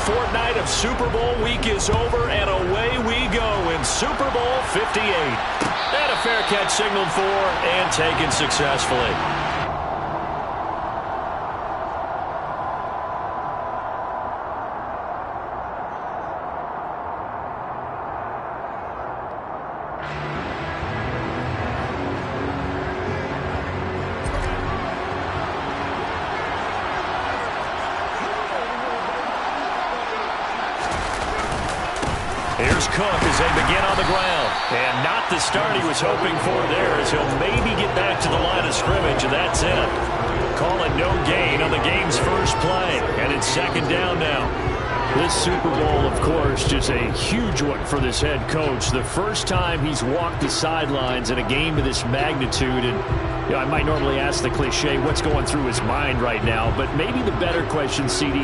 fortnight of Super Bowl week is over, and away we go in Super Bowl 58. And a fair catch signaled for and taken successfully. Here's Cook as they begin on the ground. And not the start he was hoping for there, as he'll maybe get back to the line of scrimmage, and that's it. Call it no gain on the game's first play. And it's second down now. This Super Bowl, of course, just a huge one for this head coach. The first time he's walked the sidelines in a game of this magnitude. And I might normally ask the cliche, what's going through his mind right now? But maybe the better question, CD,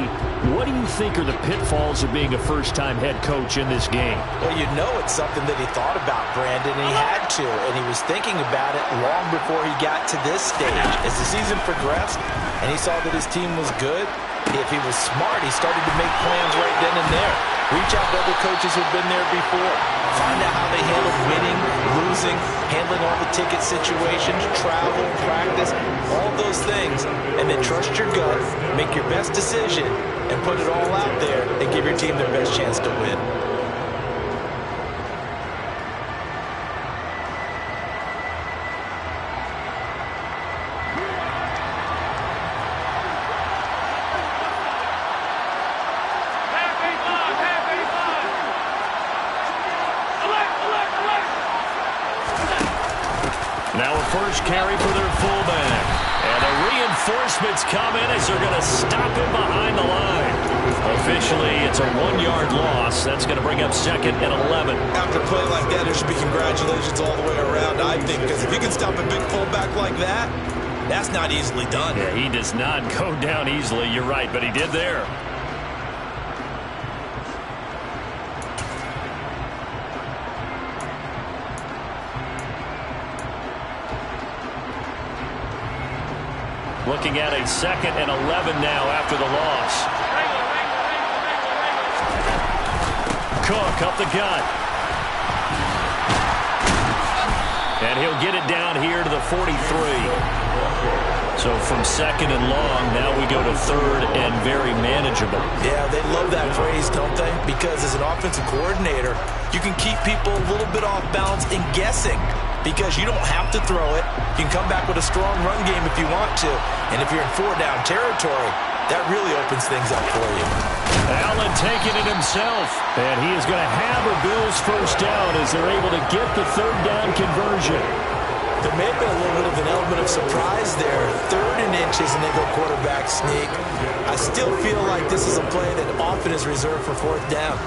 what do you think are the pitfalls of being a first-time head coach in this game? Well, you know it's something that he thought about, Brandon, and he had to. And he was thinking about it long before he got to this stage. As the season progressed and he saw that his team was good, if he was smart, he started to make plans right then and there. Reach out to other coaches who've been there before. Find out how they handle winning, losing, handling all the ticket situations, travel, practice, all those things. And then trust your gut, make your best decision, and put it all out there and give your team their best chance to win. Now a first carry for their fullback. And the reinforcements come in as they're going to stop him behind the line. Officially, it's a 1-yard loss. That's going to bring up second and 11. After a play like that, there should be congratulations all the way around, I think, because if you can stop a big fullback like that, that's not easily done. Yeah, he does not go down easily. You're right, but he did there. Looking at a second and 11 now after the loss. Cook up the gut. And he'll get it down here to the 43. So from second and long, now we go to third and very manageable. Yeah, they love that phrase, don't they? Because as an offensive coordinator, you can keep people a little bit off balance and guessing. Because you don't have to throw it. You can come back with a strong run game if you want to. And if you're in 4-down territory, that really opens things up for you. Allen taking it himself. And he is going to have a Bills first down as they're able to get the third down conversion. There may have been a little bit of an element of surprise there. 3rd and inches, and they go quarterback sneak. I still feel like this is a play that often is reserved for 4th down.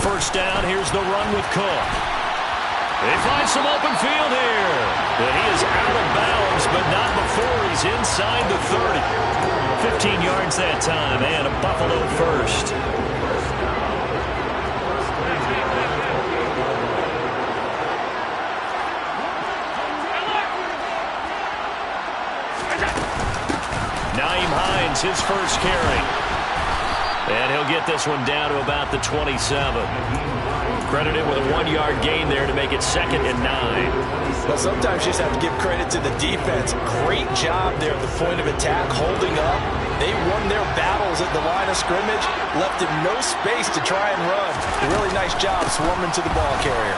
First down, here's the run with Cook. They find some open field here. And he is out of bounds, but not before he's inside the 30. 15 yards that time, and a Buffalo first. Nyheim Hines, his first carry. And he'll get this one down to about the 27. Credited with a 1-yard gain there to make it second and 9. But sometimes you just have to give credit to the defense. Great job there at the point of attack, holding up. They won their battles at the line of scrimmage, left him no space to try and run. A really nice job swarming to the ball carrier.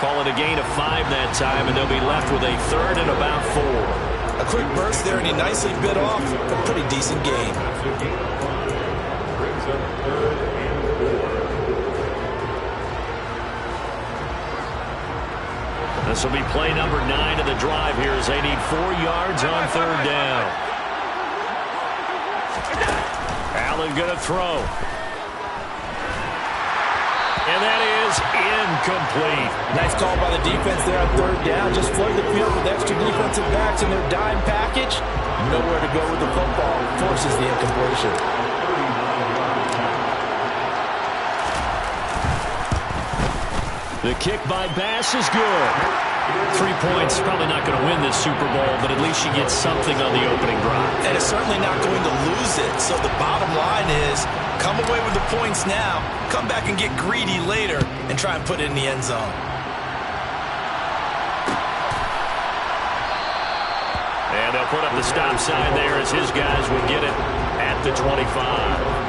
Call it a gain of 5 that time, and they'll be left with a 3rd and about 4. A quick burst there, and he nicely bit off a pretty decent gain. This will be play number 9 of the drive here as they need 4 yards on 3rd down. Allen going to throw. And that is incomplete. Nice call by the defense there on third down. Just flood the field with extra defensive backs in their dime package. Nowhere to go with the football. Forces the incompletion. The kick by Bass is good. 3 points, probably not going to win this Super Bowl, but at least she gets something on the opening drive. And it's certainly not going to lose it. So the bottom line is, come away with the points now, come back and get greedy later, and try and put it in the end zone. And they'll put up the stop sign there as his guys will get it at the 25.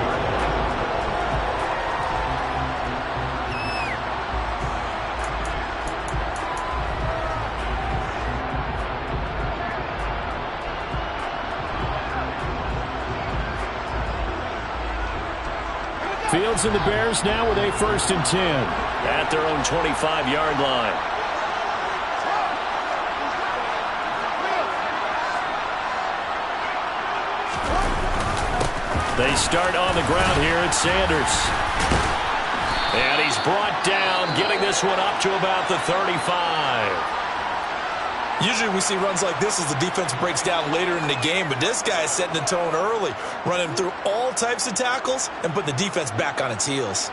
Fields and the Bears now with a 1st and 10 at their own 25-yard line. They start on the ground here at Sanders. And he's brought down, getting this one up to about the 35. Usually we see runs like this as the defense breaks down later in the game, but this guy is setting the tone early, running through all types of tackles and put the defense back on its heels.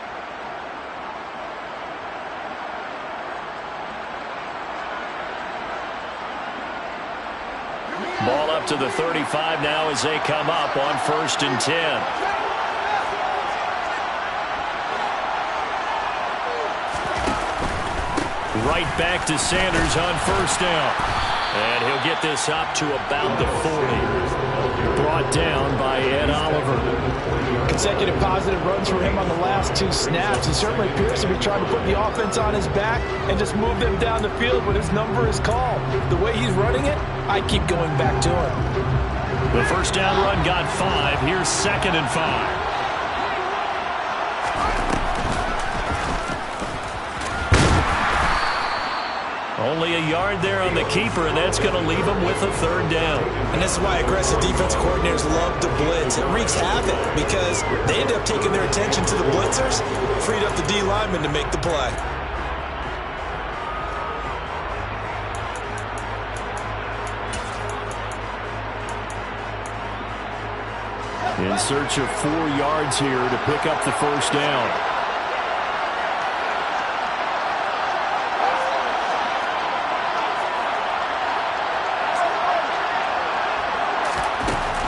Ball up to the 35 now as they come up on 1st and 10. Right back to Sanders on 1st down. And he'll get this up to about the 40. Brought down by Ed Oliver. Consecutive positive runs for him on the last 2 snaps. He certainly appears to be trying to put the offense on his back and just move them down the field when his number is called. The way he's running it, I keep going back to him. The 1st down run got 5. Here's 2nd and 5. Only a yard there on the keeper, and that's going to leave him with a 3rd down. And this is why aggressive defense coordinators love to blitz. It wreaks havoc because they end up taking their attention to the blitzers, freed up the D lineman to make the play. In search of 4 yards here to pick up the 1st down.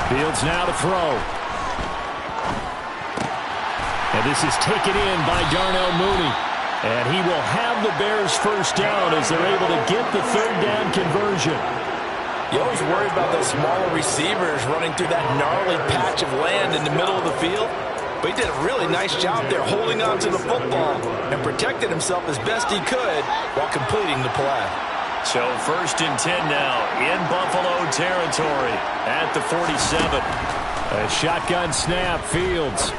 Fields now to throw. And this is taken in by Darnell Mooney. And he will have the Bears 1st down as they're able to get the 3rd down conversion. You always worry about those smaller receivers running through that gnarly patch of land in the middle of the field. But he did a really nice job there holding on to the football and protected himself as best he could while completing the play. So 1st and 10 now in Buffalo territory at the 47. A shotgun snap, Fields.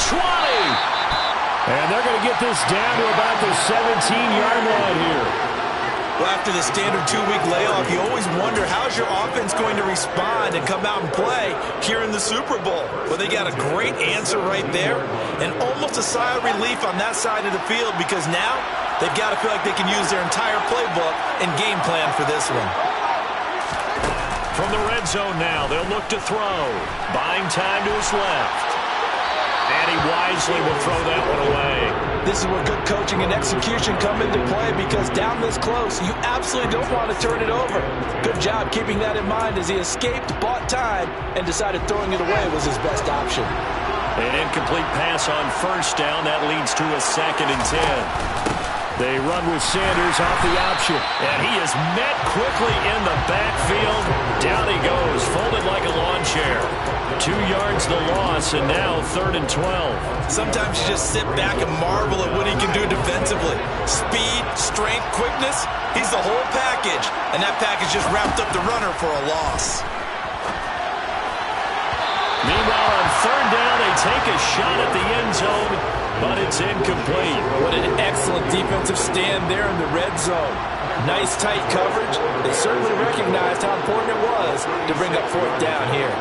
20! And they're going to get this down to about the 17-yard line here. Well, after the standard 2-week layoff, you always wonder how's your offense going to respond and come out and play here in the Super Bowl. Well, they got a great answer right there and almost a sigh of relief on that side of the field because now they've got to feel like they can use their entire playbook and game plan for this one. From the red zone now, they'll look to throw. Buying time to his left. And he wisely will throw that one away. This is where good coaching and execution come into play because down this close, you absolutely don't want to turn it over. Good job keeping that in mind as he escaped, bought time, and decided throwing it away was his best option. An incomplete pass on 1st down. That leads to a 2nd and 10. They run with Sanders off the option. And he is met quickly in the backfield. Down he goes, folded like a lawn chair. 2 yards the loss, and now 3rd and 12. Sometimes you just sit back and marvel at what he can do defensively. Speed, strength, quickness, he's the whole package. And that package just wrapped up the runner for a loss. Meanwhile, on 3rd down, they take a shot at the end zone, but it's incomplete. What an excellent defensive stand there in the red zone. Nice tight coverage. They certainly recognized how important it was to bring up 4th down here.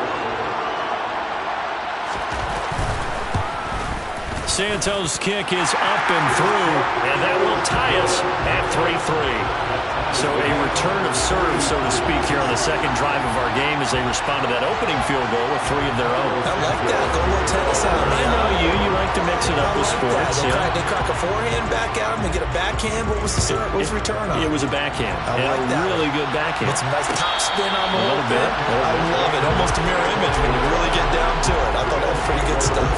Santos' kick is up and through, and that will tie us at 3-3. So a return of serve, so to speak, here on the second drive of our game as they respond to that opening field goal with 3 of their own. I like that. Go a little tennis out. I know you. You like to mix it up with sports. They crack a forehand back at him. They get a backhand. What was the serve? What was the return on? It was a backhand. I like that. Really good backhand. With some nice top spin on the a little bit. I love it. Almost a mirror image when you really get down to it. I thought that was pretty good stuff.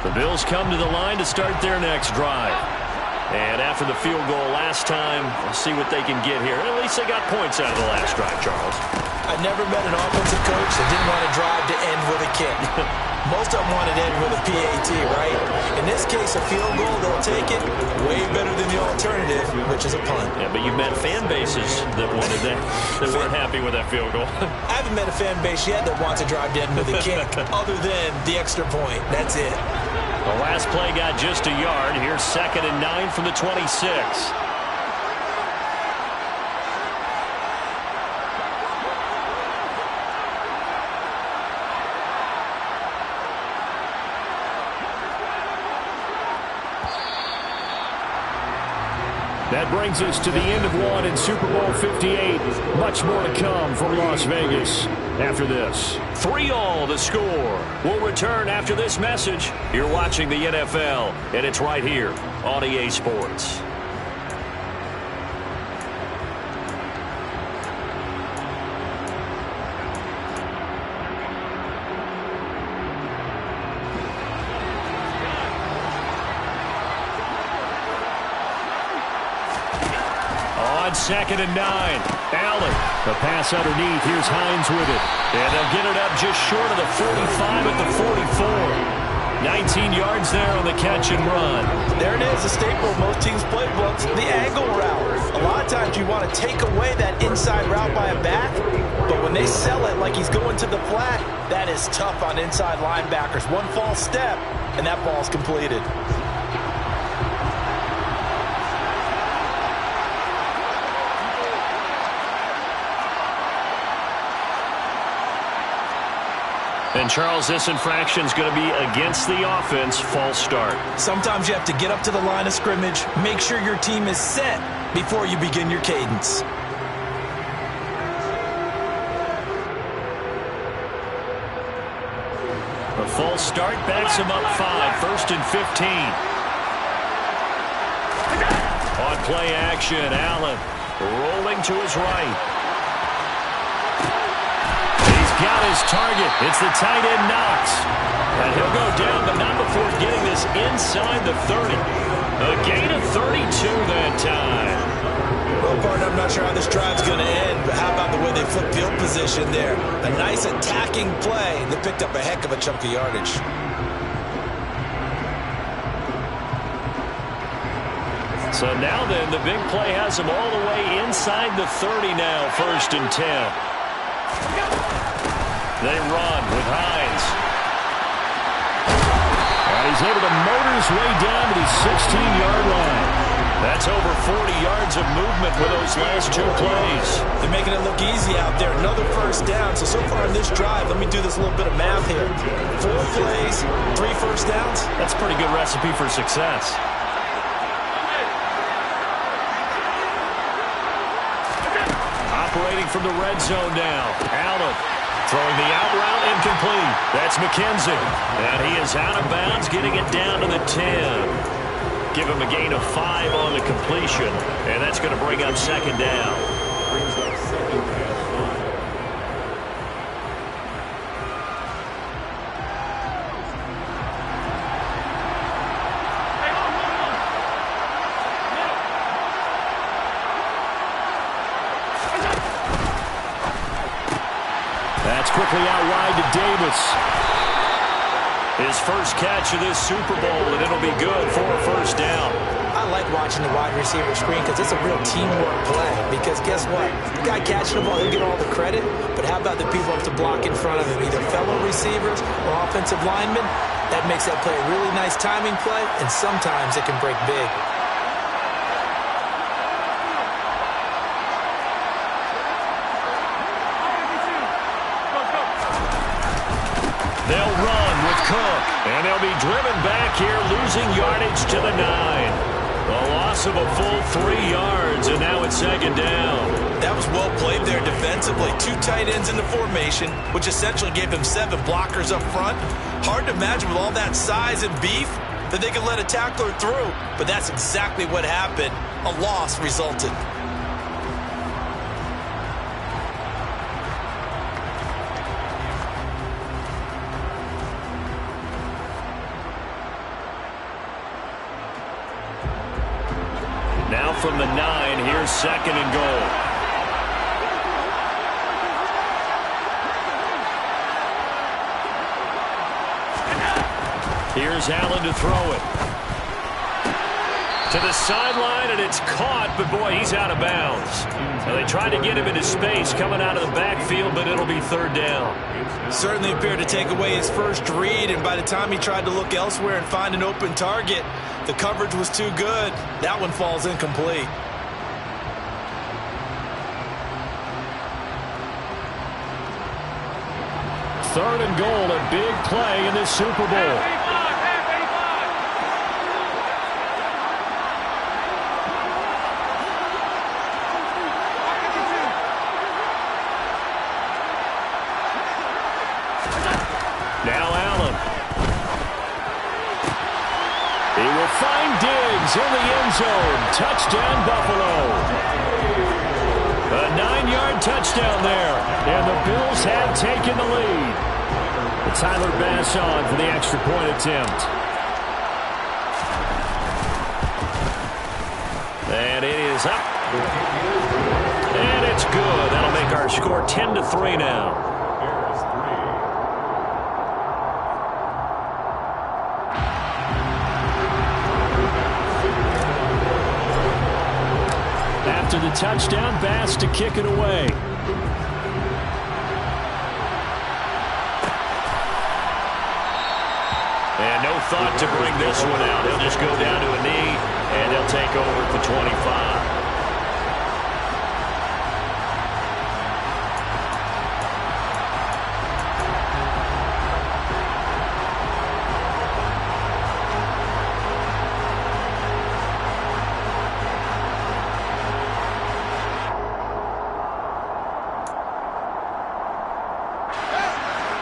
The Bills come to the line to start their next drive. And after the field goal last time, we'll see what they can get here. At least they got points out of the last drive, Charles. I never met an offensive coach that didn't want to drive to end with a kick. Most of them wanted to end with a PAT, right? In this case, a field goal, they'll take it way better than the alternative, which is a punt. Yeah, but you've met fan bases that wanted that, that weren't happy with that field goal. I haven't met a fan base yet that wants to drive to end with a kick, other than the extra point. That's it. The last play got just a yard. Here's 2nd and 9 from the 26. That brings us to the end of one in Super Bowl 58. Much more to come from Las Vegas after this. 3-all the score. We'll return after this message. You're watching the NFL, and it's right here on EA Sports. On 2nd and 9, Allen. The pass underneath. Here's Hines with it. And they'll get it up just short of the 45 at the 44. 19 yards there on the catch and run. There it is, a staple of most teams' playbooks, the angle route. A lot of times you want to take away that inside route by a back, but when they sell it like he's going to the flat, that is tough on inside linebackers. One false step, and that ball's completed. And, Charles, this infraction is going to be against the offense, false start. Sometimes you have to get up to the line of scrimmage, make sure your team is set before you begin your cadence. A false start backs him up 5, 1st and 15. On play action, Allen rolling to his right. Got his target. It's the tight end Knox. And he'll go down, but not before getting this inside the 30. A gain of 32 that time. Well, partner, I'm not sure how this drive's going to end, but how about the way they flip field position there? A nice attacking play. They picked up a heck of a chunk of yardage. So now then, the big play has him all the way inside the 30 now, 1st and 10. They run with Hines. And he's able to motor his way down to the 16-yard line. That's over 40 yards of movement with those last 2 plays. They're making it look easy out there. Another 1st down. So far in this drive, let me do this little bit of math here. 4 plays, 3 first downs. That's a pretty good recipe for success. Operating from the red zone now. Allen. Throwing the out route incomplete. That's McKenzie. And he is out of bounds, getting it down to the 10. Give him a gain of 5 on the completion. And that's going to bring up 2nd down. Quickly out wide to Davis. His first catch of this Super Bowl, and it'll be good for a 1st down. I like watching the wide receiver screen because it's a real teamwork play. Because guess what? The guy catching the ball, he'll get all the credit. But how about the people up to block in front of him, either fellow receivers or offensive linemen? That makes that play a really nice timing play, and sometimes it can break big. And they'll be driven back here, losing yardage to the 9. A loss of a full 3 yards, and now it's second down. That was well played there defensively. 2 tight ends in the formation, which essentially gave them 7 blockers up front. Hard to imagine with all that size and beef that they could let a tackler through, but that's exactly what happened. A loss resulted. Now from the 9, here's second and goal. Here's Allen to throw it. To the sideline, and it's caught, but boy, he's out of bounds. Now they tried to get him into space coming out of the backfield, but it'll be third down. Certainly appeared to take away his first read, and by the time he tried to look elsewhere and find an open target, the coverage was too good. That one falls incomplete. Third and goal, a big play in this Super Bowl. Now Allen. He will find Diggs in the end zone. Touchdown, Buffalo. A 9-yard touchdown there, and the Bills have taken the lead. Tyler Bass on for the extra point attempt. And it is up. And it's good. That'll make our score 10-3 now. After the touchdown, Bass to kick it away. And no thought to bring this one out. He'll just go down to a knee, and they'll take over at the 25.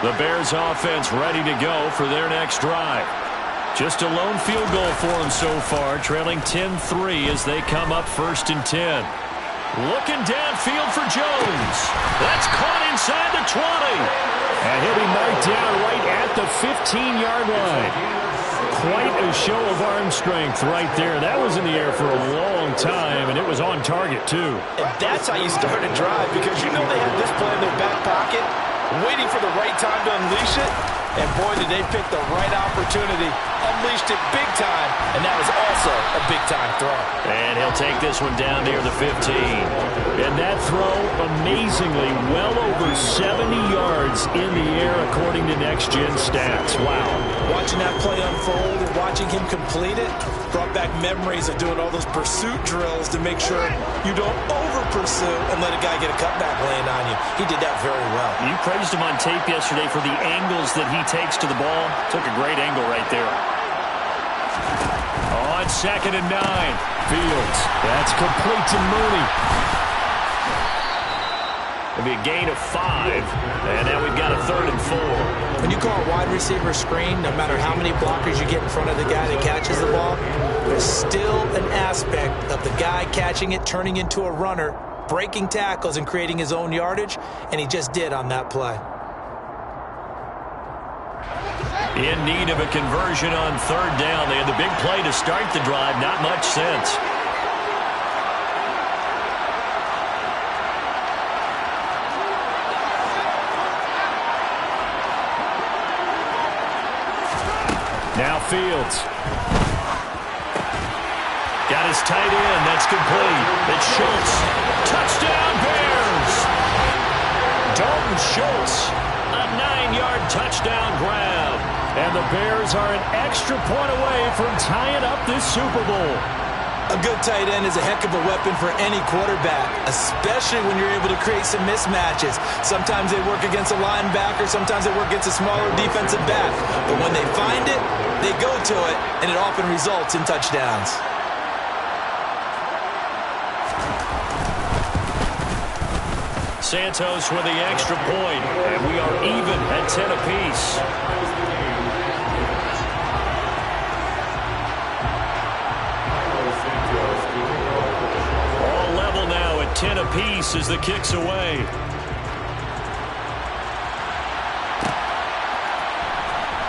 The Bears offense ready to go for their next drive. Just a lone field goal for them so far, trailing 10-3 as they come up 1st and 10. Looking downfield for Jones. That's caught inside the 20. And he'll be knocked down right at the 15-yard line. Quite a show of arm strength right there. That was in the air for a long time, and it was on target, too. And that's how you start a drive, because you know they have this play in their back pocket, waiting for the right time to unleash it. And boy, did they pick the right opportunity. Unleashed it big time, and that was also a big-time throw. And he'll take this one down near the 15. And that throw, amazingly, well over 70 yards in the air, according to Next Gen Stats. Wow. Watching that play unfold and watching him complete it brought back memories of doing all those pursuit drills to make sure you don't over-pursue and let a guy get a cutback laying on you. He did that very well. You praised him on tape yesterday for the angles that he takes to the ball. Took a great angle right there. On 2nd and 9. Fields. That's complete to Mooney. It'll be a gain of 5. And now we've got a 3rd and 4. When you call a wide receiver screen, no matter how many blockers you get in front of the guy that catches the ball, there's still an aspect of the guy catching it, turning into a runner, breaking tackles and creating his own yardage, and he just did on that play. In need of a conversion on 3rd down. They had the big play to start the drive. Not much sense. Now Fields. Got his tight end. That's complete. It's Schultz. Touchdown, Bears! Dalton Schultz. A 9-yard touchdown grab. And the Bears are an extra point away from tying up this Super Bowl. A good tight end is a heck of a weapon for any quarterback, especially when you're able to create some mismatches. Sometimes they work against a linebacker, sometimes they work against a smaller defensive back. But when they find it, they go to it, and it often results in touchdowns. Santos with the extra point, and we are even at 10 apiece. All level now at 10 apiece as the kick's away.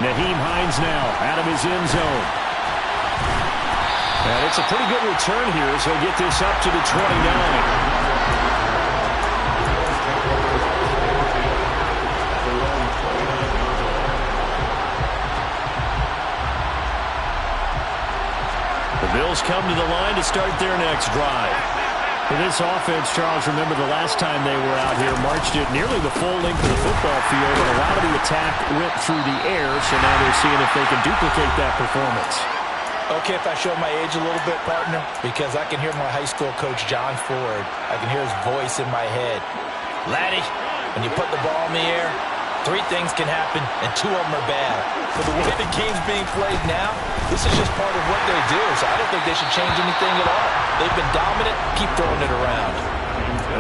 Nyheim Hines now out of his end zone. And it's a pretty good return here as he'll get this up to the 29. Bills come to the line to start their next drive. For this offense, Charles, remember the last time they were out here, marched it nearly the full length of the football field, and a lot of the attack went through the air, so now they're seeing if they can duplicate that performance. Okay, if I show my age a little bit, partner, because I can hear my high school coach, John Ford. I can hear his voice in my head. Laddie, when you put the ball in the air, 3 things can happen, and 2 of them are bad. But the way the game's being played now, this is just part of what they do, so I don't think they should change anything at all. They've been dominant. Keep throwing it around.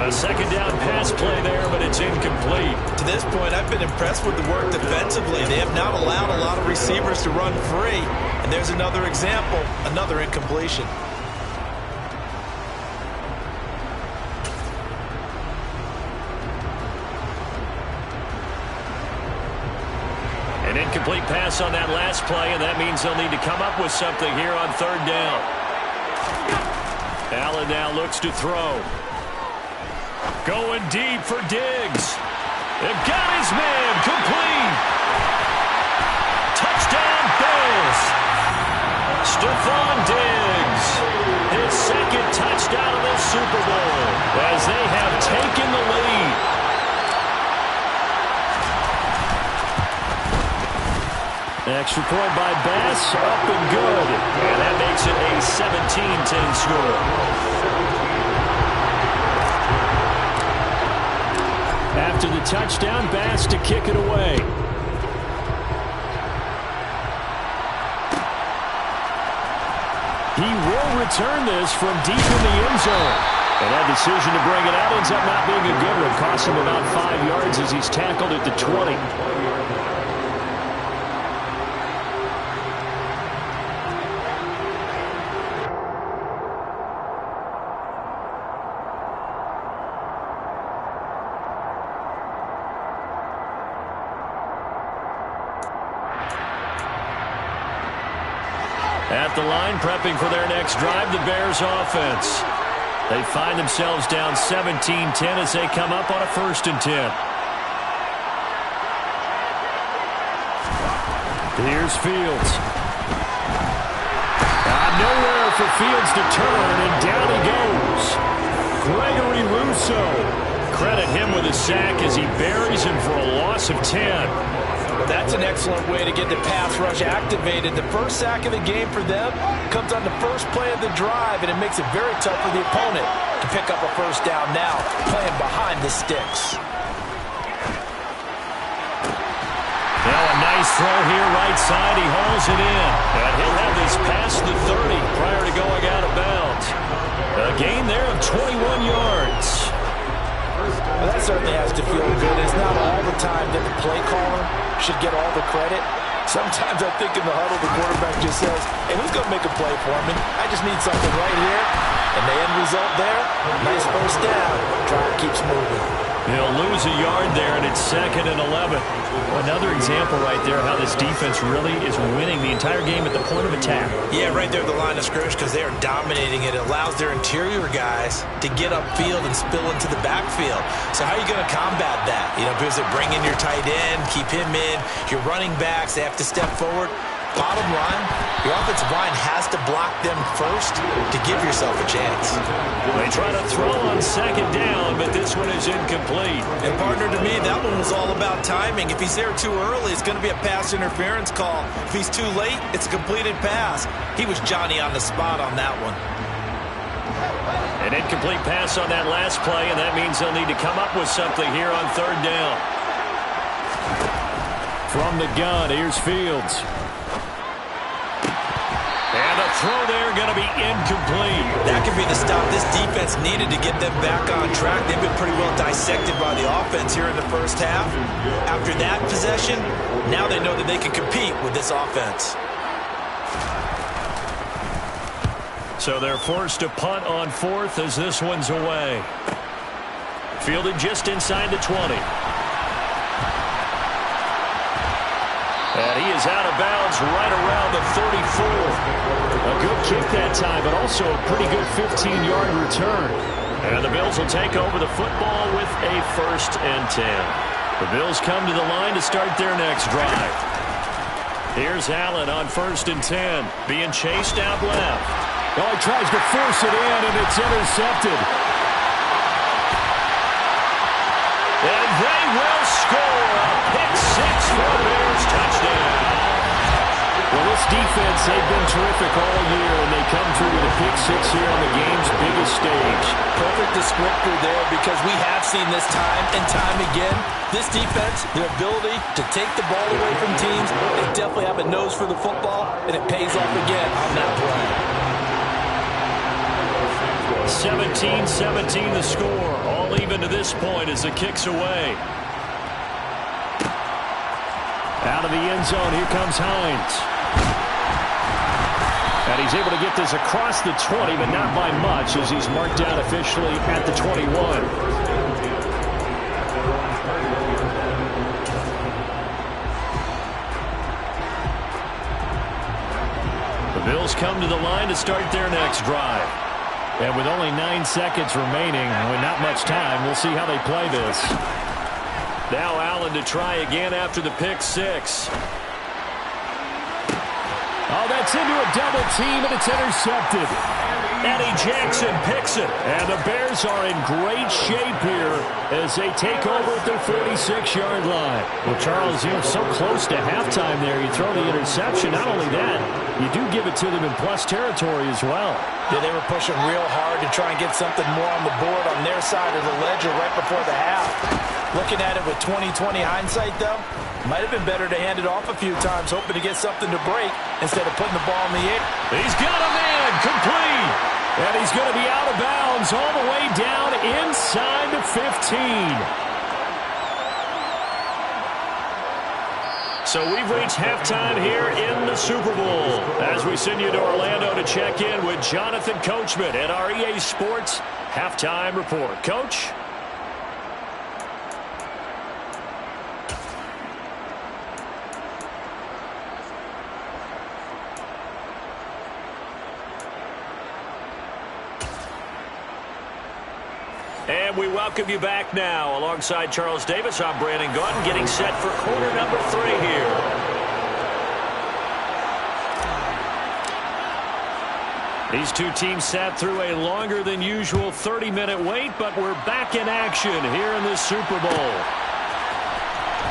A second down pass play there, but it's incomplete. To this point, I've been impressed with the work defensively. They have not allowed a lot of receivers to run free. And there's another example, another incompletion. An incomplete pass on that last play, and that means they'll need to come up with something here on 3rd down. Allen now looks to throw. Going deep for Diggs. They've got his man complete. Touchdown Bills. Stephon Diggs. His 2nd touchdown of the Super Bowl as they have taken the lead. Extra point by Bass, up and good. And that makes it a 17-10 score. After the touchdown, Bass to kick it away. He will return this from deep in the end zone. And that decision to bring it out ends up not being a good one. Cost him about 5 yards as he's tackled at the 20. At the line, prepping for their next drive, the Bears offense. They find themselves down 17-10 as they come up on a 1st and 10. Here's Fields. Nowhere for Fields to turn, and down he goes. Gregory Rousseau. Credit him with a sack as he buries him for a loss of 10. That's an excellent way to get the pass rush activated. The first sack of the game for them comes on the first play of the drive, and it makes it very tough for the opponent to pick up a 1st down now, playing behind the sticks. Now a nice throw here, right side. He hauls it in. And he'll have this past the 30 prior to going out of bounds. A gain there of 21 yards. Well, that certainly has to feel good. It's not all the time that the play caller should get all the credit. Sometimes I think in the huddle, the quarterback just says, hey, who's going to make a play for me? I just need something right here. And the end result there, nice 1st down. Drive keeps moving. He'll lose a yard there, and it's 2nd and 11. Another example right there how this defense really is winning the entire game at the point of attack. Yeah, right there at the line of scrimmage because they are dominating it. It allows their interior guys to get upfield and spill into the backfield. So how are you going to combat that? You know, because they bring in your tight end, keep him in. Your running backs, they have to step forward. Bottom line, your offensive line has to block them first to give yourself a chance. They try to throw on 2nd down, but this one is incomplete. And partner, to me, that one was all about timing. If he's there too early, it's going to be a pass interference call. If he's too late, it's a completed pass. He was Johnny on the spot on that one. An incomplete pass on that last play, and that means they'll need to come up with something here on third down. From the gun, here's Fields. And the throw there going to be incomplete. That could be the stop this defense needed to get them back on track. They've been pretty well dissected by the offense here in the first half. After that possession, now they know that they can compete with this offense. So they're forced to punt on fourth as this one's away. Fielded just inside the 20. And he is out of bounds right around the 34. A good kick that time, but also a pretty good 15-yard return. And the Bills will take over the football with a 1st and 10. The Bills come to the line to start their next drive. Here's Allen on 1st and 10, being chased out left. Oh, he tries to force it in, and it's intercepted. And they will score a pick 6 for the Bears touchdown. Well, this defense, they've been terrific all year, and they come through with a pick 6 here on the game's biggest stage. Perfect descriptor there, because we have seen this time and time again. This defense, their ability to take the ball away from teams, they definitely have a nose for the football, and it pays off again on that play. 17-17 the score. All even to this point as the kick's away. Out of the end zone, here comes Hines. And he's able to get this across the 20, but not by much, as he's marked down officially at the 21. The Bills come to the line to start their next drive. And with only 9 seconds remaining, with not much time, we'll see how they play this. Now Allen to try again after the pick 6. Oh, that's into a double team, and it's intercepted. Eddie Jackson picks it. And the Bears are in great shape here as they take over at their 46-yard line. Well, Charles, you're so close to halftime there. You throw the interception. Not only that, you do give it to them in plus territory as well. Yeah, they were pushing real hard to try and get something more on the board on their side of the ledger right before the half. Looking at it with 20/20 hindsight, though, might have been better to hand it off a few times, hoping to get something to break instead of putting the ball in the air. He's got a man, complete. And he's going to be out of bounds all the way down inside the 15. So we've reached halftime here in the Super Bowl as we send you to Orlando to check in with Jonathan Coachman at our EA Sports Halftime Report. Coach? And we welcome you back now. Alongside Charles Davis, I'm Brandon Gaudin, getting set for quarter number 3 here. These two teams sat through a longer than usual 30-minute wait, but we're back in action here in this Super Bowl.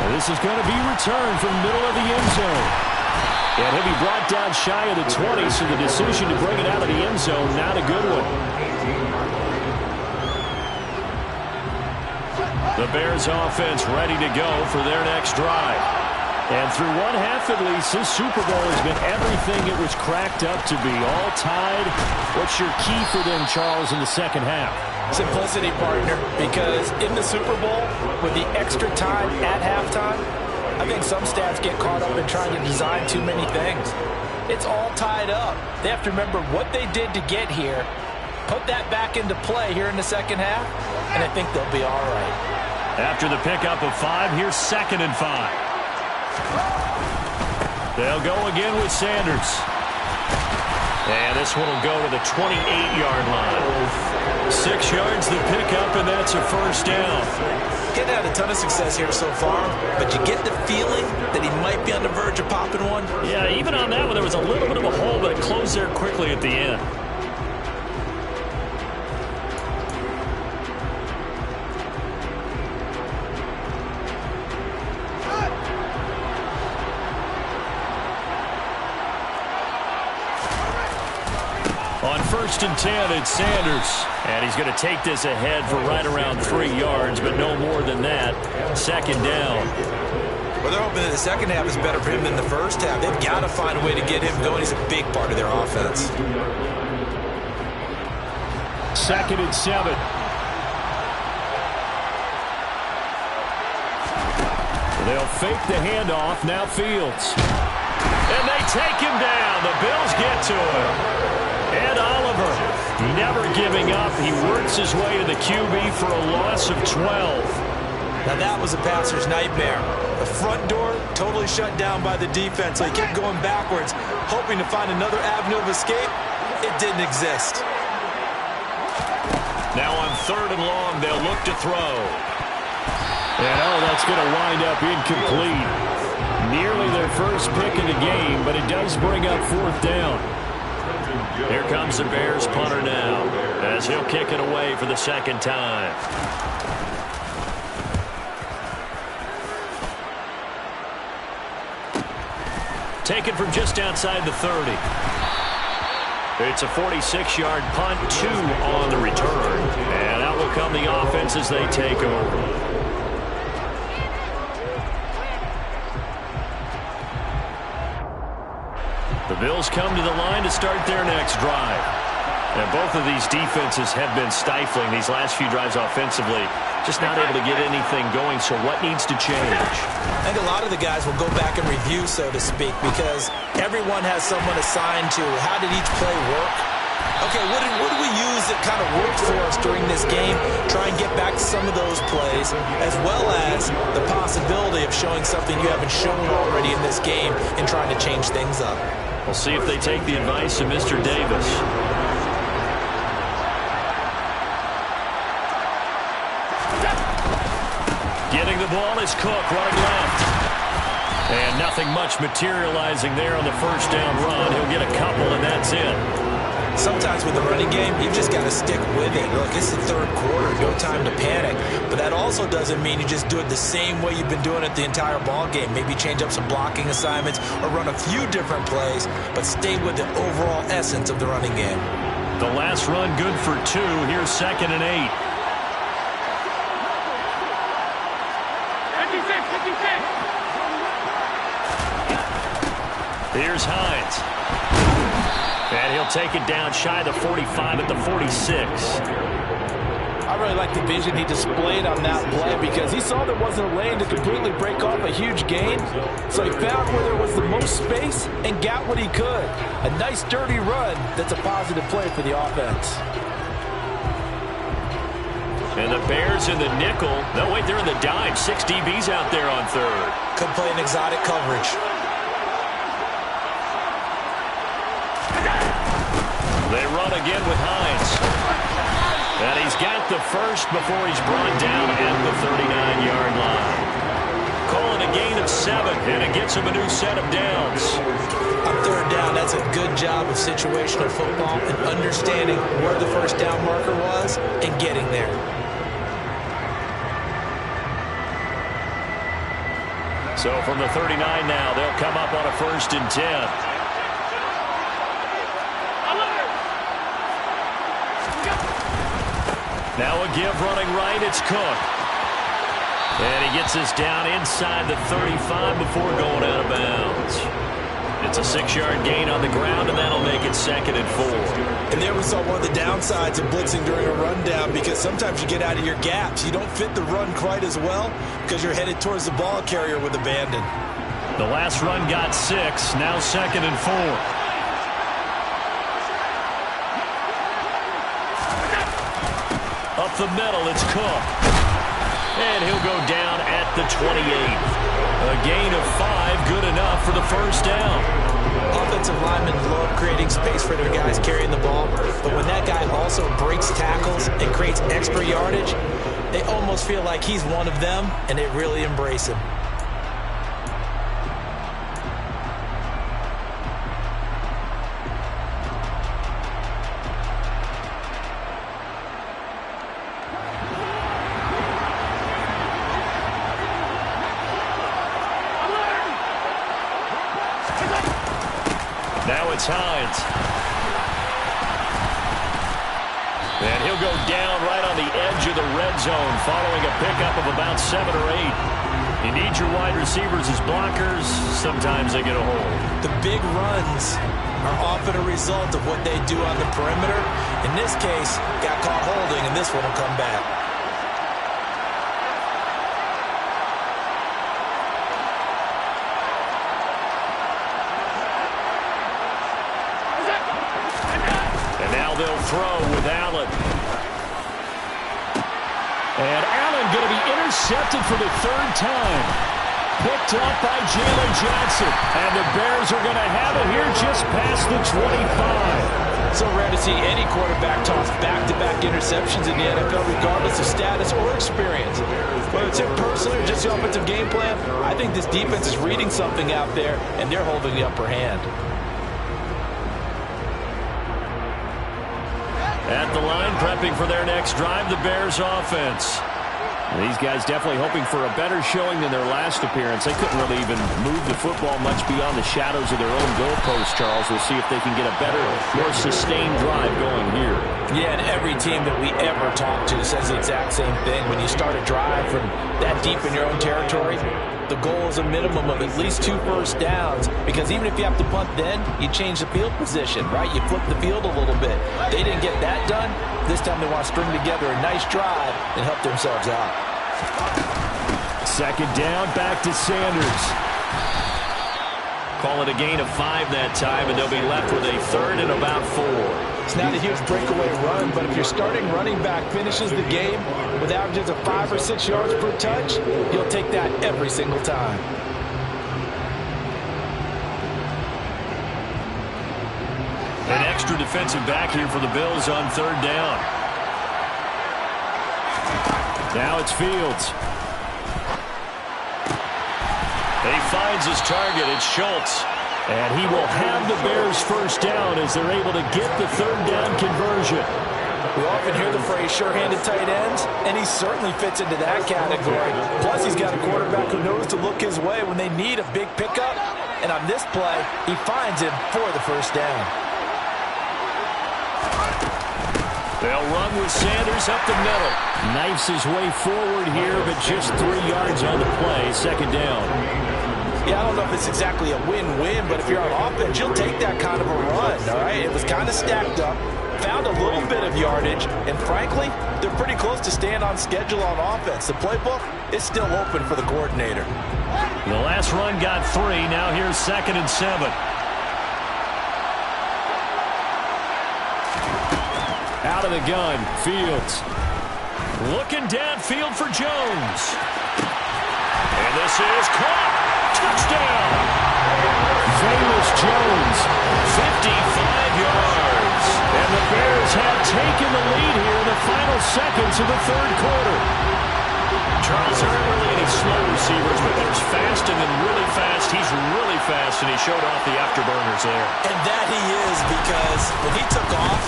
And this is going to be returned from the middle of the end zone. And he'll be brought down shy of the 20, so the decision to bring it out of the end zone, not a good one. The Bears offense ready to go for their next drive. And through one half at least, this Super Bowl has been everything it was cracked up to be. All tied. What's your key for them, Charles, in the second half? Simplicity, partner, because in the Super Bowl, with the extra time at halftime, I think some staffs get caught up in trying to design too many things. It's all tied up. They have to remember what they did to get here, put that back into play here in the second half, and I think they'll be all right. After the pickup of 5, here's 2nd and 5. They'll go again with Sanders. And this one will go to the 28-yard line. 6 yards the pickup, and that's a first down. Getting had a ton of success here so far, but you get the feeling that he might be on the verge of popping one. Yeah, even on that one, there was a little bit of a hole, but it closed there quickly at the end. 1st and 10. It's Sanders. And he's going to take this ahead for right around 3 yards, but no more than that. 2nd down. Well, they're hoping that the second half is better for him than the first half. They've got to find a way to get him going. He's a big part of their offense. 2nd and 7. They'll fake the handoff. Now Fields. And they take him down. The Bills get to him. Ed Oliver never giving up. He works his way to the QB for a loss of 12. Now that was a passer's nightmare. The front door totally shut down by the defense, so he kept going backwards, hoping to find another avenue of escape. It didn't exist. Now on 3rd and long, they'll look to throw. And that's going to wind up incomplete. Nearly their first pick of the game, but it does bring up 4th down. Here comes the Bears punter now, as he'll kick it away for the 2nd time. Taken from just outside the 30. It's a 46-yard punt, 2 on the return. And out will come the offense as they take over. The Bills come to the line to start their next drive. And both of these defenses have been stifling these last few drives offensively. Just not able to get anything going, so what needs to change? I think a lot of the guys will go back and review, so to speak, because everyone has someone assigned to how did each play work. Okay, what did we use that kind of worked for us during this game? Try and get back to some of those plays, as well as the possibility of showing something you haven't shown already in this game and trying to change things up. We'll see if they take the advice of Mr. Davis. Getting the ball is Cook, running left. And nothing much materializing there on the 1st down run. He'll get a couple, and that's it. Sometimes with the running game, you've just got to stick with it. Look, it's the 3rd quarter, no time to panic. But that also doesn't mean you just do it the same way you've been doing it the entire ball game. Maybe change up some blocking assignments or run a few different plays, but stay with the overall essence of the running game. The last run good for 2. Here's 2nd and 8. Here's Hines. And he'll take it down shy of the 45 at the 46. I really like the vision he displayed on that play because he saw there wasn't a lane to completely break off a huge gain. So he found where there was the most space and got what he could. A nice, dirty run that's a positive play for the offense. And the Bears in the nickel. No, wait, they're in the dime. 6 DBs out there on 3rd. Could play an exotic coverage. They run again with Hines. And he's got the first before he's brought down at the 39-yard line. Calling a gain of 7, and it gets him a new set of downs. On 3rd down, that's a good job of situational football and understanding where the 1st down marker was and getting there. So from the 39 now, they'll come up on a 1st and 10. Now a give running right, it's Cook. And he gets us down inside the 35 before going out of bounds. It's a 6-yard gain on the ground, and that'll make it 2nd and 4. And there we saw one of the downsides of blitzing during a rundown because sometimes you get out of your gaps. You don't fit the run quite as well because you're headed towards the ball carrier with abandon. The last run got 6, now 2nd and 4. Up the middle, it's Cook. And he'll go down at the 28. A gain of 5, good enough for the 1st down. Offensive linemen love creating space for their guys carrying the ball, but when that guy also breaks tackles and creates extra yardage, they almost feel like he's one of them, and they really embrace him. Now it's Hines. And he'll go down right on the edge of the red zone following a pickup of about 7 or 8. You need your wide receivers as blockers. Sometimes they get a hold. The big runs are often a result of what they do on the perimeter. In this case, got caught holding, and this one will come back. And now they'll throw with Allen. And Allen going to be intercepted for the 3rd time. Picked up by Jalen Johnson. And the Bears are going to have it here just past the 25. So rare to see any quarterback toss back-to-back interceptions in the NFL, regardless of status or experience. Whether it's him personally or just the offensive game plan, I think this defense is reading something out there, and they're holding the upper hand. At the line, prepping for their next drive, the Bears offense. These guys definitely hoping for a better showing than their last appearance. They couldn't really even move the football much beyond the shadows of their own goalpost, Charles. We'll see if they can get a better, more sustained drive going here. Yeah, and every team that we ever talk to says the exact same thing. When you start a drive from that deep in your own territory, the goal is a minimum of at least 2 first downs, because even if you have to punt then, you change the field position, right? You flip the field a little bit. They didn't get that done. This time they want to string together a nice drive and help themselves out. 2nd down, back to Sanders. Call it a gain of 5 that time, and they'll be left with a 3rd and about 4. It's not a huge breakaway run, but if your starting running back finishes the game with averages of 5 or 6 yards per touch, you'll take that every single time. An extra defensive back here for the Bills on 3rd down. Now it's Fields. He finds his target. It's Schultz. And he will have the Bears' 1st down as they're able to get the 3rd down conversion. We often hear the phrase sure-handed tight ends, and he certainly fits into that category. Plus, he's got a quarterback who knows to look his way when they need a big pickup. And on this play, he finds him for the 1st down. They'll run with Sanders up the middle. Knifes his way forward here, but just 3 yards on the play. 2nd down. Yeah, I don't know if it's exactly a win-win, but if you're on offense, you'll take that kind of a run, all right? It was kind of stacked up, found a little bit of yardage, and frankly, they're pretty close to staying on schedule on offense. The playbook is still open for the coordinator. The last run got 3. Now here's 2nd and 7. Out of the gun, Fields. Looking downfield for Jones. And this is caught. Touchdown. Famous Jones, 55 yards. And the Bears have taken the lead here in the final seconds of the 3rd quarter. Charles, there aren't really any slow receivers, but there's fast and then really fast. He's really fast, and he showed off the afterburners there. And that he is, because when he took off,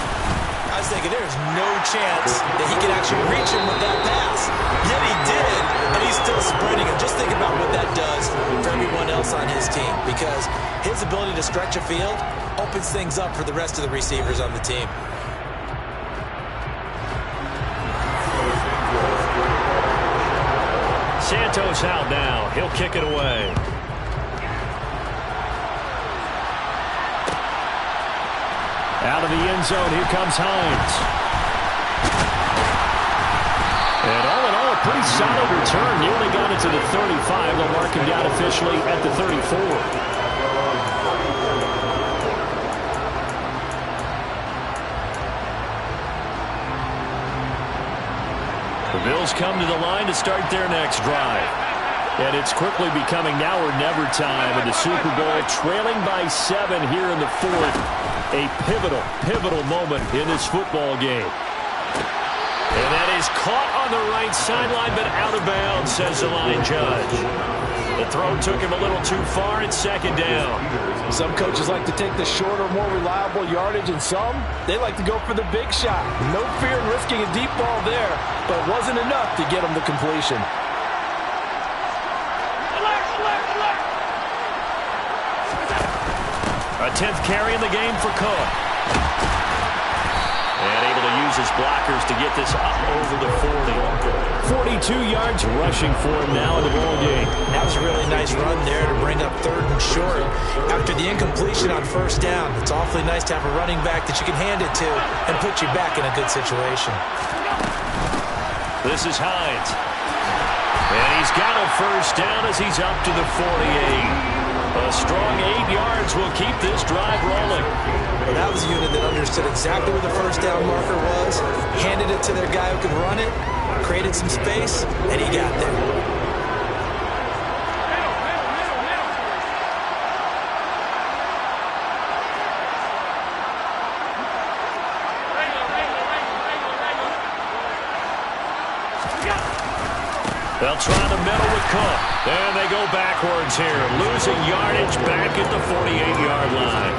I was thinking there's no chance that he could actually reach him with that pass. Yet he did, and he's still sprinting. And just think about what that does for everyone else on his team, because his ability to stretch a field opens things up for the rest of the receivers on the team. Santos out now. He'll kick it away. Out of the end zone, here comes Hines. And all in all, a pretty solid return. He only got it to the 35. They'll mark him down officially at the 34. The Bills come to the line to start their next drive. And it's quickly becoming now or never time in the Super Bowl, trailing by 7 here in the 4th. A pivotal moment in this football game. And that is caught on the right sideline, but out of bounds, says the line judge. The throw took him a little too far. It's 2nd down. Some coaches like to take the shorter, more reliable yardage, and some, they like to go for the big shot. No fear in risking a deep ball there, but it wasn't enough to get him the completion. A 10th carry in the game for Cook. And able to use his blockers to get this up over the 40. 42 yards rushing for him now in the ball game. That was a really nice run there to bring up 3rd and short. After the incompletion on 1st down, it's awfully nice to have a running back that you can hand it to and put you back in a good situation. This is Hines. And he's got a 1st down as he's up to the 48. A strong 8 yards will keep this drive rolling. Well, that was a unit that understood exactly where the 1st down marker was, handed it to their guy who could run it, created some space, and he got there. They'll try the middle with Cook. And they go backwards here, losing yardage back at the 48-yard line.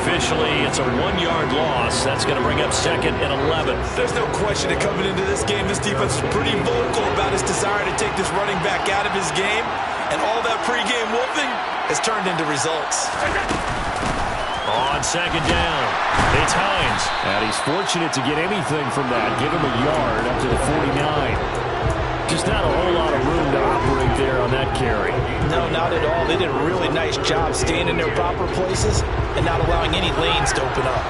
Officially, it's a 1-yard loss. That's going to bring up 2nd and 11. There's no question that coming into this game, this defense is pretty vocal about his desire to take this running back out of his game. And all that pregame wolfing has turned into results. On 2nd down, it's Hines. And he's fortunate to get anything from that. Give him a yard up to the 49. Just not a whole lot of room to operate there on that carry. No, not at all. They did a really nice job staying in their proper places and not allowing any lanes to open up.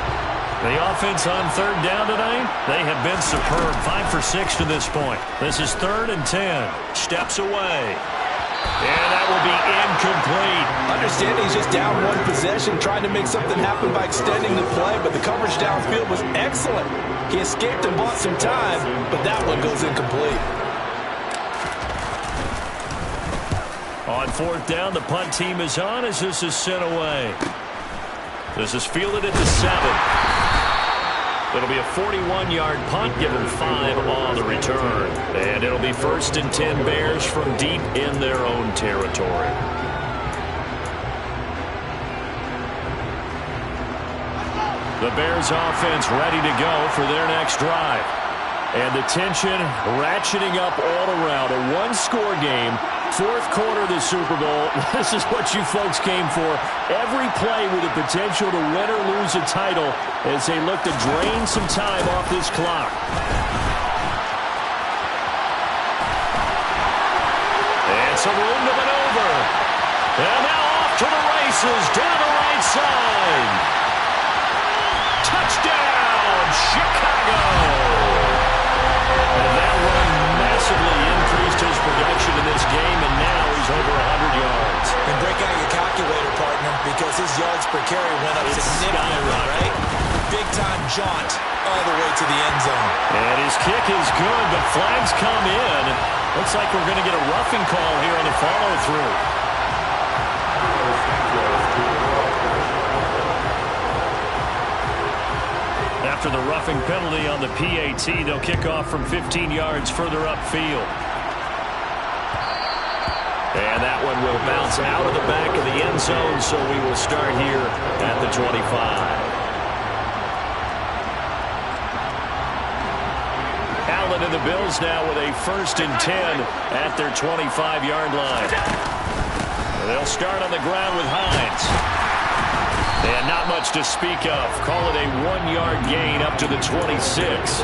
The offense on 3rd down tonight, they have been superb. 5 for 6 to this point. This is 3rd and 10. Steps away. And that will be incomplete. Understanding he's just down 1 possession, trying to make something happen by extending the play, but the coverage downfield was excellent. He escaped and bought some time, but that one goes incomplete. On 4th down, the punt team is on as this is sent away. This is fielded at the 7. It'll be a 41-yard punt, give them 5 on the return. And it'll be 1st and 10 Bears from deep in their own territory. The Bears offense ready to go for their next drive. And the tension ratcheting up all around. A 1-score game. 4th quarter of the Super Bowl. This is what you folks came for. Every play with the potential to win or lose a title as they look to drain some time off this clock. And some room to maneuver. And now off to the races down the right side. Touchdown, Chicago. And that run massively increased his production in this game, and now he's over 100 yards. And break out your calculator, partner, because his yards per carry went up significantly, right? Big-time jaunt all the way to the end zone. And his kick is good, but flags come in. Looks like we're going to get a roughing call here on the follow-through. After the roughing penalty on the PAT, they'll kick off from 15 yards further upfield. And that one will bounce out of the back of the end zone, so we will start here at the 25. Allen and the Bills now with a 1st and 10 at their 25-yard line. They'll start on the ground with Hines. And not much to speak of. Call it a 1-yard gain up to the 26.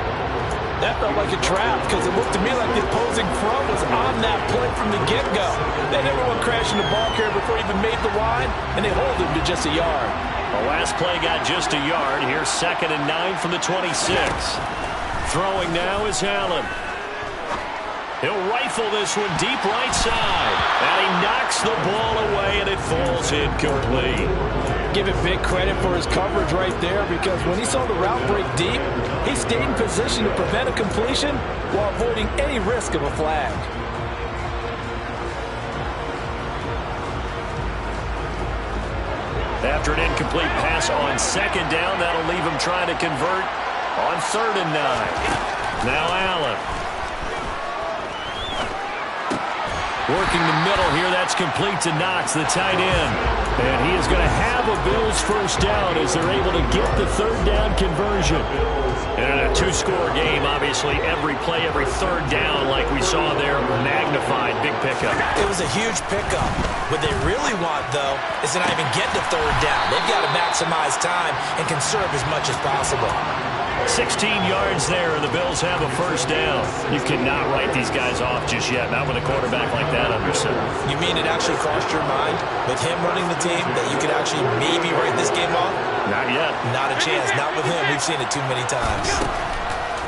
That felt like a trap because it looked to me like the opposing front was on that play from the get-go. They never went crashing the ball carrier before he even made the line, and they hold him to just a yard. The last play got just a yard. Here's 2nd and 9 from the 26. Throwing now is Allen. He'll rifle this one deep right side. And he knocks the ball away, and it falls incomplete. Give it big credit for his coverage right there, because when he saw the route break deep, he stayed in position to prevent a completion while avoiding any risk of a flag. After an incomplete pass on 2nd down, that'll leave him trying to convert on 3rd and 9. Now Allen. Working the middle here, that's complete to Knox, the tight end. And he is going to have a Bills 1st down as they're able to get the 3rd down conversion. And in a 2-score game, obviously, every play, every 3rd down, like we saw there, magnified, big pickup. It was a huge pickup. What they really want, though, is to not even get to 3rd down. They've got to maximize time and conserve as much as possible. 16 yards there, and the Bills have a first down. You cannot write these guys off just yet, not with a quarterback like that under center. You mean it actually crossed your mind with him running the team that you could actually maybe write this game off? Not yet. Not a chance. Not with him. We've seen it too many times.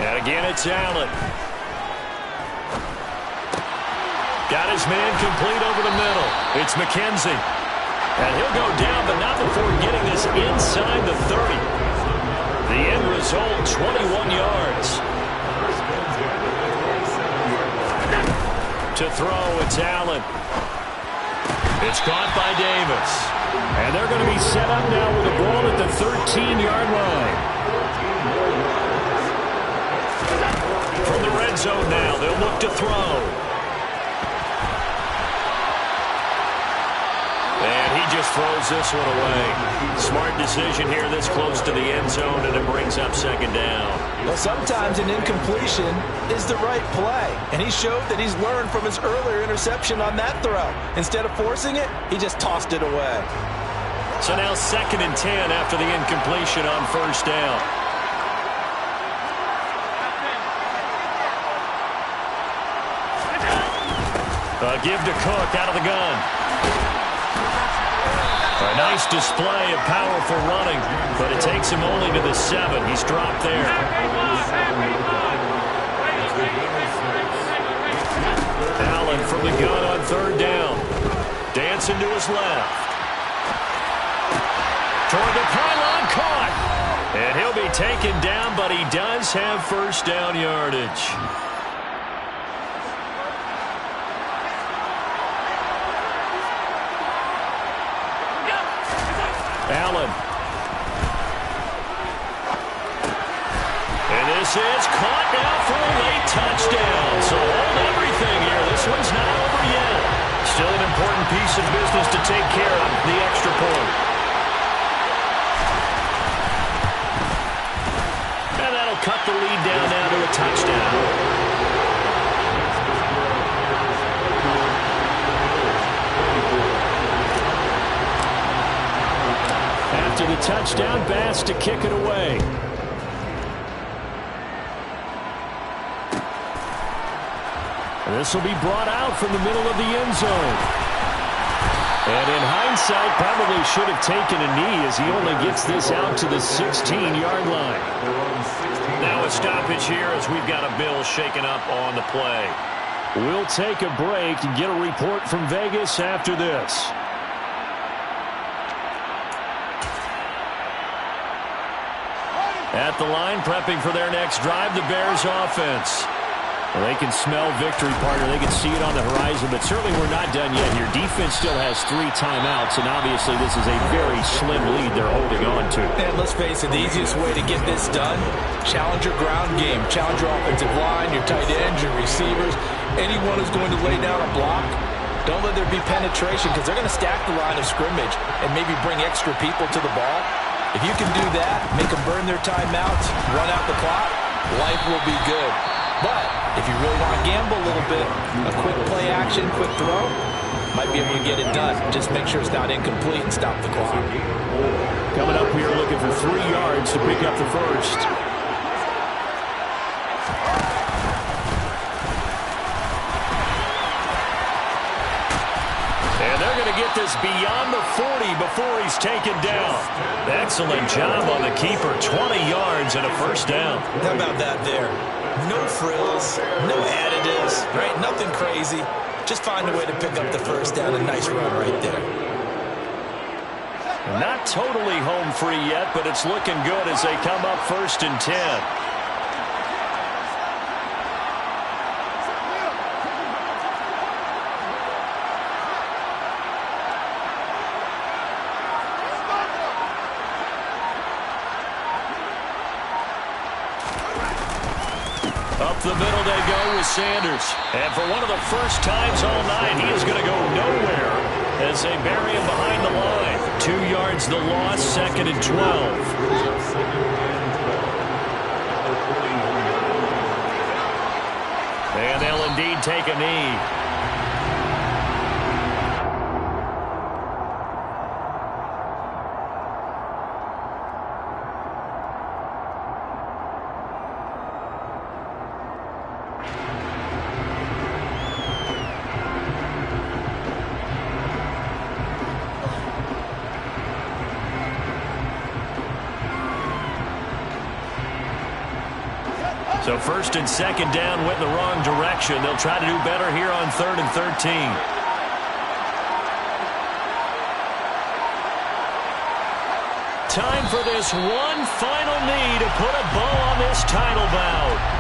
And again, it's Allen. Got his man complete over the middle. It's McKenzie. And he'll go down, but not before getting this inside the 30. The end result, 21 yards. To throw, it's Allen. It's caught by Davis. And they're going to be set up now with the ball at the 13-yard line. From the red zone now, they'll look to throw. And he just throws this one away. Smart decision here this close to the end zone, and it brings up second down. Well, sometimes an incompletion is the right play. And he showed that he's learned from his earlier interception on that throw. Instead of forcing it, he just tossed it away. So now 2nd and 10 after the incompletion on first down. A give to Cook out of the gun. A nice display of powerful running, but it takes him only to the 7. He's dropped there. Allen from the gun on 3rd down. Dancing to his left. Toward the pylon, caught. And he'll be taken down, but he does have first down yardage. Allen. And this is caught now for a late touchdown. So hold everything here. This one's not over yet. Still an important piece of business to take care of, the extra point. And that'll cut the lead down now to a touchdown. After the touchdown, Bass to kick it away. This will be brought out from the middle of the end zone. And in hindsight, probably should have taken a knee as he only gets this out to the 16-yard line. Now a stoppage here as we've got a Bill shaken up on the play. We'll take a break and get a report from Vegas after this. At the line, prepping for their next drive, the Bears offense. Well, they can smell victory, partner. They can see it on the horizon, but certainly we're not done yet here. Defense still has 3 timeouts, and obviously this is a very slim lead they're holding on to. And let's face it, the easiest way to get this done, challenge your ground game. Challenge your offensive line, your tight ends, your receivers. Anyone who's going to lay down a block, don't let there be penetration because they're going to stack the line of scrimmage and maybe bring extra people to the ball. If you can do that, make them burn their timeouts, run out the clock, life will be good. But if you really want to gamble a little bit, a quick play action, quick throw, might be able to get it done. Just make sure it's not incomplete and stop the clock. Coming up here looking for 3 yards to pick up the first. Get this beyond the 40 before he's taken down. Excellent job on the keeper. 20 yards and a first down. How about that there? No frills, no additives, right? Nothing crazy. Just find a way to pick up the first down. A nice run right there. Not totally home free yet, but it's looking good as they come up 1st and 10. Up the middle they go with Sanders. And for one of the first times all night, he is going to go nowhere as they bury him behind the line. 2 yards the loss, 2nd and 12. And they'll indeed take a knee. So first and second down went in the wrong direction. They'll try to do better here on 3rd and 13. Time for this one final knee to put a bow on this title bout.